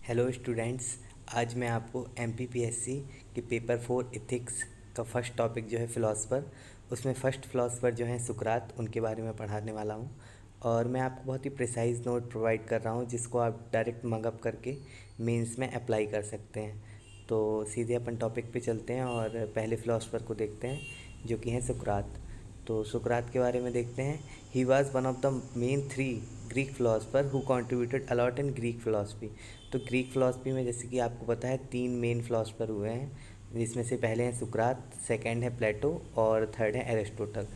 Hello students. आज मैं आपको एमपीपीएससी के पेपर 4 इथिक्स का फर्स्ट टॉपिक जो है फ़िलासफ़र, उसमें फ़र्स्ट फ़िलासफ़र जो हैं सुकरात, उनके बारे में पढ़ाने वाला हूं। और मैं आपको बहुत ही प्रिसाइज़ नोट प्रोवाइड कर रहा हूं जिसको आप डायरेक्ट मगअप करके मेंस में अप्लाई कर सकते हैं। तो सीधे अपन टॉपिक पे चलते हैं और पहले फ़िलासफ़र को देखते हैं जो कि हैं सुकरात। तो सुकरात के बारे में देखते हैं। He was one of the main 3 Greek philosopher who contributed a lot in Greek philosophy. तो ग्रीक फ़िलासफ़ी में जैसे कि आपको पता है 3 मेन फ़िलासफ़र हुए हैं, जिसमें से पहले हैं सुकरात, सेकंड है प्लेटो और थर्ड है एरिस्टोटल।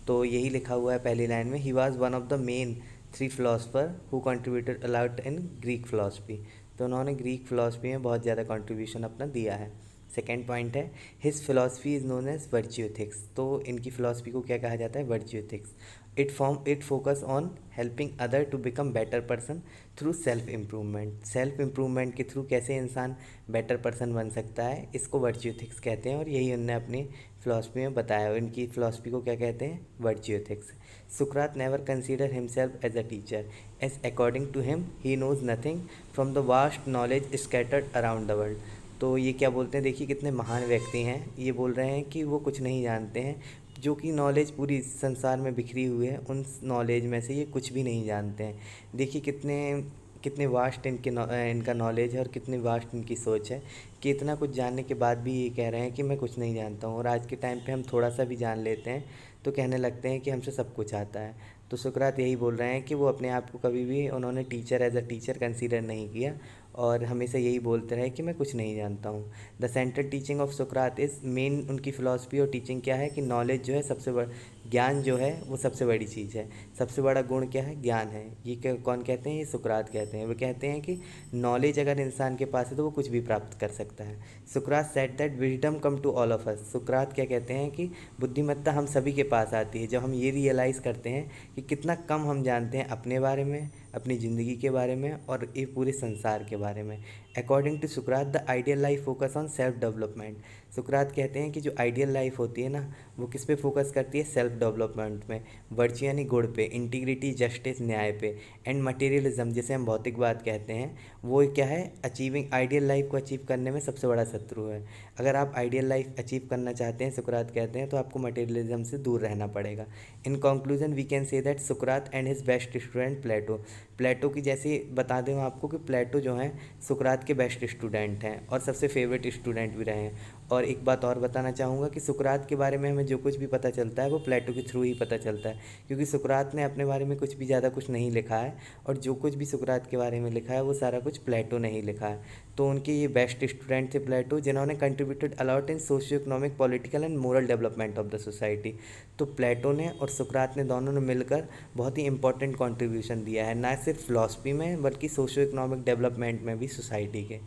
तो यही लिखा हुआ है पहली लाइन में, he was one of the main 3 philosopher who contributed a lot in Greek philosophy. तो उन्होंने ग्रीक फ़िलासफ़ी में बहुत ज़्यादा कंट्रीब्यूशन अपना दिया है। सेकेंड पॉइंट है, his philosophy is known as virtue ethics. तो इनकी फ़िलासफ़ी को क्या कहा जाता है? Virtue ethics. It focus on helping other to become better person through self improvement. Self improvement के थ्रू कैसे इंसान बेटर पर्सन बन सकता है, इसको वर्च्यू एथिक्स कहते हैं। और यही उनने अपनी फ़िलासफ़ी में बताया। और इनकी फ़िलासफ़ी को क्या कहते हैं? Virtue ethics. सुकरात never consider himself as a teacher, as according to him he knows nothing from the vast knowledge scattered around the world. तो ये क्या बोलते हैं, देखिए कितने महान व्यक्ति हैं। ये बोल रहे हैं कि वो कुछ नहीं जानते हैं, जो कि नॉलेज पूरी संसार में बिखरी हुई है, उन नॉलेज में से ये कुछ भी नहीं जानते हैं। देखिए कितने कितने वास्ट इनका नॉलेज है और कितनी वास्ट इनकी सोच है कि इतना कुछ जानने के बाद भी ये कह रहे हैं कि मैं कुछ नहीं जानता हूँ। और आज के टाइम पे हम थोड़ा सा भी जान लेते हैं तो कहने लगते हैं कि हमसे सब कुछ आता है। तो सुकरात यही बोल रहे हैं कि वो अपने आप को कभी भी उन्होंने teacher as a teacher consider नहीं किया और हमेशा यही बोलते रहे कि मैं कुछ नहीं जानता हूँ। The central teaching of Sukrat is main, उनकी फ़िलासफ़ी और टीचिंग क्या है कि नॉलेज जो है सबसे बड़ा, ज्ञान जो है वो सबसे बड़ी चीज़ है। सबसे बड़ा गुण क्या है? ज्ञान है। ये कौन कहते हैं? ये सुकरात कहते हैं। वो कहते हैं कि नॉलेज अगर इंसान के पास है तो वो कुछ भी प्राप्त कर सकता है। सुकरात said that wisdom come to all of us. सुकरात क्या कहते हैं कि बुद्धिमत्ता हम सभी के पास आती है जब हम ये रियलाइज़ करते हैं कि कितना कम हम जानते हैं अपने बारे में, अपनी ज़िंदगी के बारे में और ये पूरे संसार के बारे में। According to Sukrat the ideal life focus on self development. सुकरात कहते हैं कि जो आइडियल लाइफ होती है ना, वो किस पे फोकस करती है? सेल्फ डेवलपमेंट में। वर्च्यू यानी गुण पे, इंटीग्रिटी, जस्टिस, न्याय पे, एंड मटेरियलिज्म जिसे हम भौतिकवाद कहते हैं, वो क्या है? अचीविंग आइडियल लाइफ को अचीव करने में सबसे बड़ा शत्रु है। अगर आप आइडियल लाइफ अचीव करना चाहते हैं, सुकरात कहते हैं, तो आपको मटेरियलिज्म से दूर रहना पड़ेगा। In conclusion we can say that सुकरात and his best student Plato. Plato की जैसे बता दूँ आपको कि प्लेटो जो हैं सुकरात के बेस्ट स्टूडेंट हैं और सबसे फेवरेट स्टूडेंट भी रहे हैं। और एक बात और बताना चाहूँगा कि सुकरात के बारे में हमें जो कुछ भी पता चलता है वो प्लेटो के थ्रू ही पता चलता है, क्योंकि सुकरात ने अपने बारे में कुछ भी ज़्यादा कुछ नहीं लिखा है और जो कुछ भी सुकरात के बारे में लिखा है वो सारा कुछ प्लेटो ने ही लिखा है। तो उनके ये बेस्ट स्टूडेंट थे प्लेटो, जिन्होंने contributed a lot in socio economic, political and moral development of the society. तो प्लेटो ने और सुकरात ने दोनों ने मिलकर बहुत ही इंपॉर्टेंट कंट्रीब्यूशन दिया है, ना सिर्फ फिलॉसफी में बल्कि सोशियो इकोनॉमिक डेवलपमेंट में भी सोसाइटी के।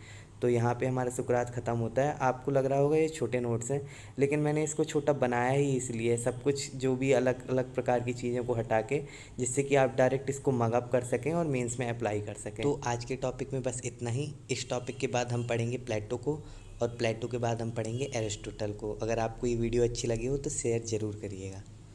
तो यहाँ पे हमारा सुकरात ख़त्म होता है। आपको लग रहा होगा ये छोटे नोट्स हैं, लेकिन मैंने इसको छोटा बनाया ही इसलिए, सब कुछ जो भी अलग अलग प्रकार की चीज़ों को हटा के, जिससे कि आप डायरेक्ट इसको मगअप कर सकें और मेंस में अप्लाई कर सकें। तो आज के टॉपिक में बस इतना ही। इस टॉपिक के बाद हम पढ़ेंगे प्लेटो को और प्लेटो के बाद हम पढ़ेंगे एरिस्टोटल को। अगर आपको ये वीडियो अच्छी लगी हो तो शेयर ज़रूर करिएगा।